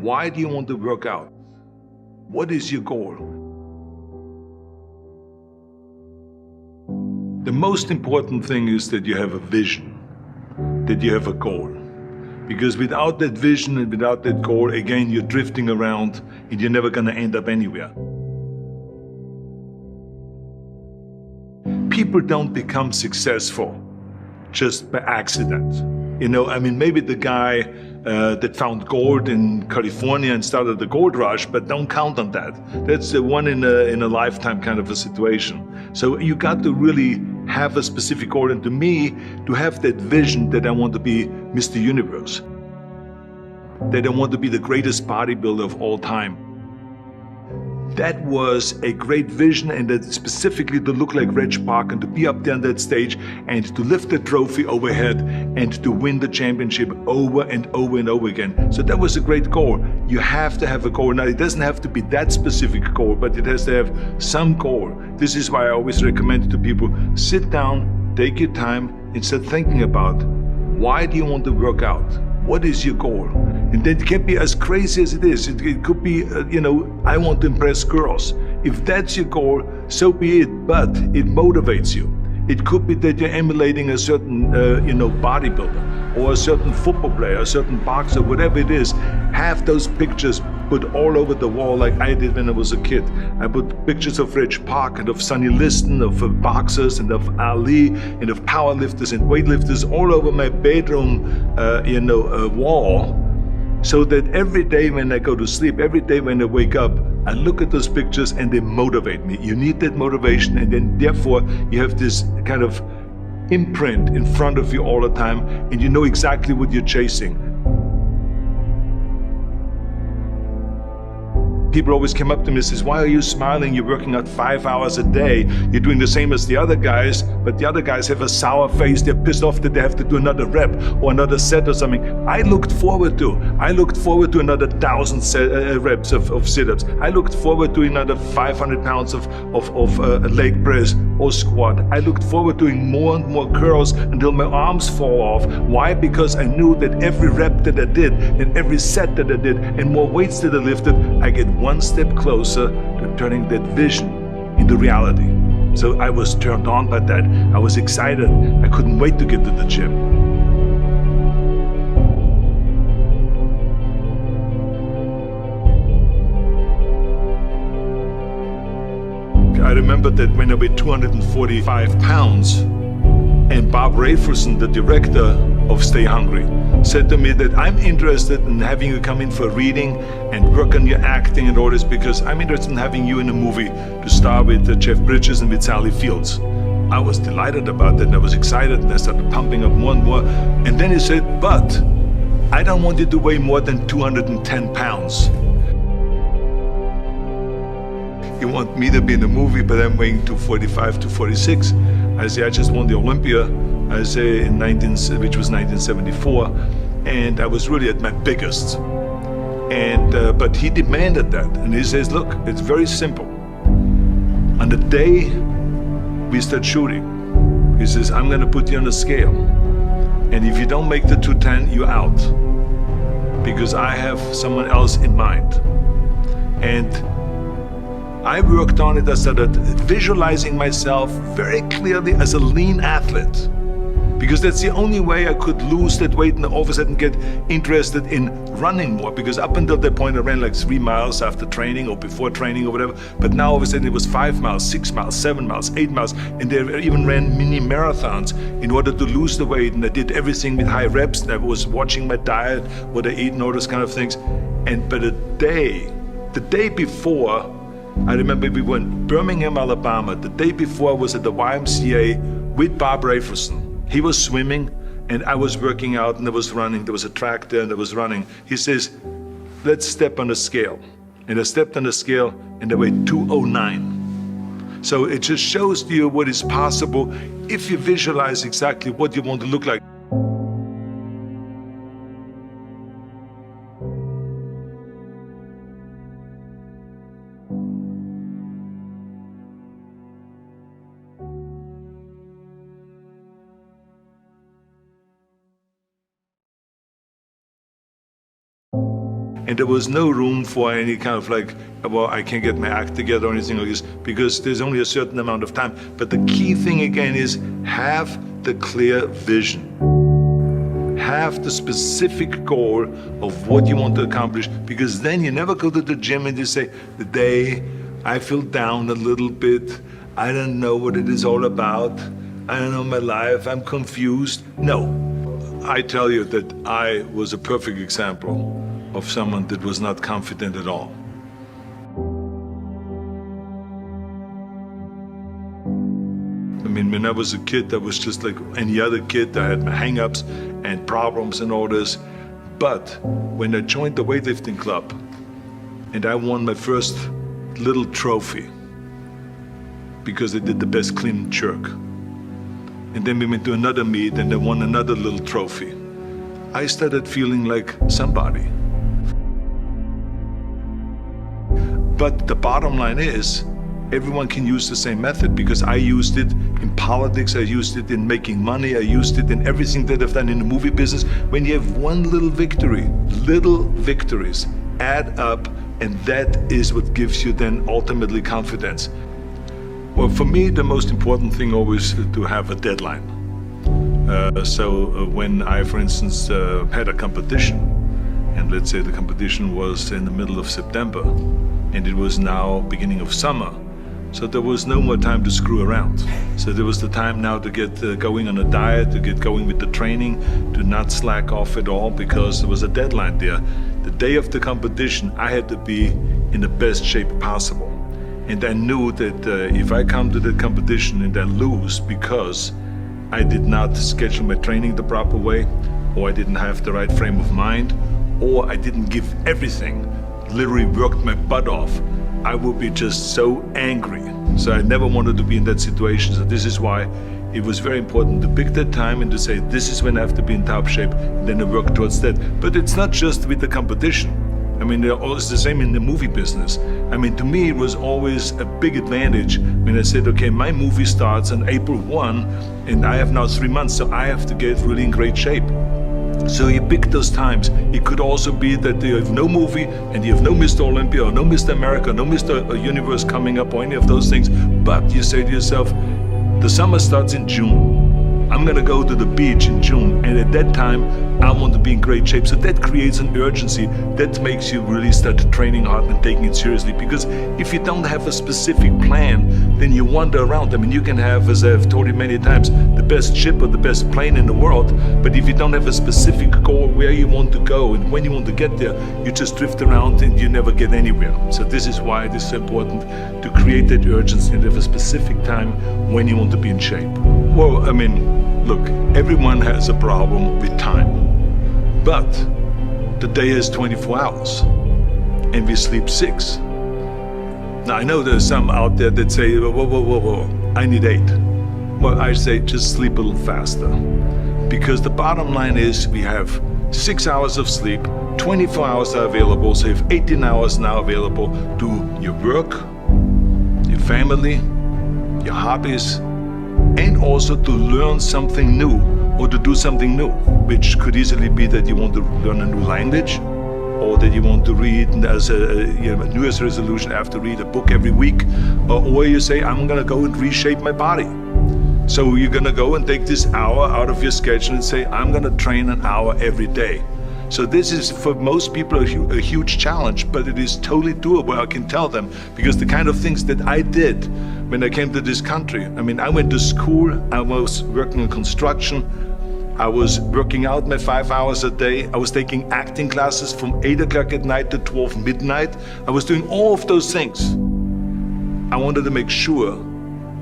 Why do you want to work out? What is your goal? The most important thing is that you have a vision, that you have a goal. Because without that vision and without that goal, again, you're drifting around and you're never gonna end up anywhere. People don't become successful just by accident. Maybe the guy that found gold in California and started the gold rush, but don't count on that. That's the one in a lifetime kind of a situation. So you got to really have a specific goal, and to me, to have that vision that I want to be Mr. Universe, that I want to be the greatest bodybuilder of all time. That was a great vision, and that specifically to look like Reg Park and to be up there on that stage and to lift the trophy overhead and to win the championship over and over and over again. So that was a great goal. You have to have a goal. Now, it doesn't have to be that specific goal, but it has to have some goal. This is why I always recommend to people, sit down, take your time, and start thinking about, why do you want to work out? What is your goal? And that can be as crazy as it is. It could be, I want to impress girls. If that's your goal, so be it, but it motivates you. It could be that you're emulating a certain, bodybuilder or a certain football player, a certain boxer, whatever it is. Have those pictures put all over the wall like I did when I was a kid. I put pictures of Reg Park and of Sonny Liston, of boxers and of Ali and of powerlifters and weightlifters all over my bedroom, wall. So that every day when I go to sleep, every day when I wake up, I look at those pictures and they motivate me. You need that motivation, and then therefore you have this kind of imprint in front of you all the time, and you know exactly what you're chasing. People always come up to me and says, why are you smiling? You're working out 5 hours a day. You're doing the same as the other guys, but the other guys have a sour face. They're pissed off that they have to do another rep or another set or something. I looked forward to another 1,000 reps of sit-ups. I looked forward to another 500 pounds of leg press or squat. I looked forward to doing more and more curls until my arms fall off. Why? Because I knew that every rep that I did and every set that I did and more weights that I lifted, I get one step closer to turning that vision into reality. So I was turned on by that. I was excited. I couldn't wait to get to the gym. I remember that when I weighed 245 pounds, and Bob Raferson, the director of Stay Hungry, said to me that I'm interested in having you come in for a reading and work on your acting and all this, because I'm interested in having you in a movie to star with Jeff Bridges and with Sally Fields. I was delighted about that, and I was excited, and I started pumping up more and more. And then he said, but I don't want you to weigh more than 210 pounds. You want me to be in the movie, but I'm weighing 245, 246. I say, I just won the Olympia, I say, which was 1974, and I was really at my biggest. And but he demanded that, and he says, look, it's very simple. On the day we start shooting, he says, I'm gonna put you on a scale, and if you don't make the 210, you're out, because I have someone else in mind. And I worked on it. I started visualizing myself very clearly as a lean athlete, because that's the only way I could lose that weight and all of a sudden get interested in running more. Because up until that point I ran like 3 miles after training or before training or whatever, but now all of a sudden it was 5 miles, 6 miles, 7 miles, 8 miles, and they even ran mini marathons in order to lose the weight. And I did everything with high reps, and I was watching my diet, what I eat and all those kind of things. And but the day before, I remember we were in Birmingham, Alabama. The day before I was at the YMCA with Bob Raferson. He was swimming and I was working out, and I was running. There was a track there and I was running. He says, let's step on the scale. And I stepped on the scale and I weighed 209. So it just shows you what is possible if you visualize exactly what you want to look like. And there was no room for any kind of like, well, I can't get my act together or anything like this, because there's only a certain amount of time. But the key thing again is have the clear vision. Have the specific goal of what you want to accomplish, because then you never go to the gym and you say, the day I feel down a little bit, I don't know what it is all about, I don't know my life, I'm confused. No, I tell you that I was a perfect example of someone that was not confident at all. I mean, when I was a kid, I was just like any other kid. I had my hang-ups and problems and all this. But when I joined the weightlifting club and I won my first little trophy because I did the best clean and jerk, and then we went to another meet and I won another little trophy, I started feeling like somebody. But the bottom line is, everyone can use the same method, because I used it in politics, I used it in making money, I used it in everything that I've done in the movie business. When you have one little victory, little victories add up, and that is what gives you then ultimately confidence. Well, for me, the most important thing always to have a deadline. When I, for instance, had a competition, and let's say the competition was in the middle of September, and it was now beginning of summer, so there was no more time to screw around. So there was the time now to get going on a diet, to get going with the training, to not slack off at all, because there was a deadline there. The day of the competition, I had to be in the best shape possible. And I knew that if I come to the competition and I lose because I did not schedule my training the proper way, or I didn't have the right frame of mind, or I didn't give everything, literally worked my butt off, I would be just so angry. So I never wanted to be in that situation. So this is why it was very important to pick that time and to say, this is when I have to be in top shape, and then I work towards that. But it's not just with the competition. I mean, it's the same in the movie business. I mean, to me, it was always a big advantage when I said, okay, my movie starts on April 1, and I have now 3 months, so I have to get really in great shape. So you pick those times. It could also be that you have no movie and you have no Mr. Olympia or no Mr. America, no Mr. Universe coming up or any of those things. But you say to yourself, the summer starts in June. I'm gonna go to the beach in June, and at that time I want to be in great shape. So that creates an urgency that makes you really start training hard and taking it seriously. Because if you don't have a specific plan, then you wander around. I mean, you can have, as I've told you many times, the best ship or the best plane in the world, but if you don't have a specific goal where you want to go and when you want to get there, you just drift around and you never get anywhere. So this is why it is so important to create that urgency and have a specific time when you want to be in shape. Well, I mean, look, everyone has a problem with time, but the day has 24 hours and we sleep 6. Now, I know there's some out there that say, whoa, I need 8. Well, I say just sleep a little faster, because the bottom line is we have 6 hours of sleep, 24 hours are available, so you have 18 hours now available to your work, your family, your hobbies, and also to learn something new or to do something new, which could easily be that you want to learn a new language, or that you want to read as a New Year's resolution, I have to read a book every week, or you say, I'm gonna go and reshape my body. So you're gonna go and take this hour out of your schedule and say, I'm gonna train an hour every day. So this is, for most people, a huge challenge, but it is totally doable, I can tell them, because the kind of things that I did when I came to this country, I mean, I went to school, I was working in construction, I was working out my 5 hours a day, I was taking acting classes from 8 o'clock at night to 12 midnight, I was doing all of those things. I wanted to make sure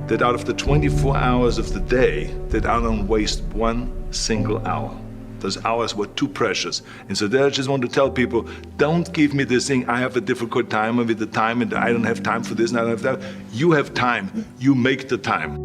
that out of the 24 hours of the day, that I don't waste one single hour. Those hours were too precious. And so there I just want to tell people, don't give me this thing, I have a difficult time with the time and I don't have time for this and I don't have that. You have time, you make the time.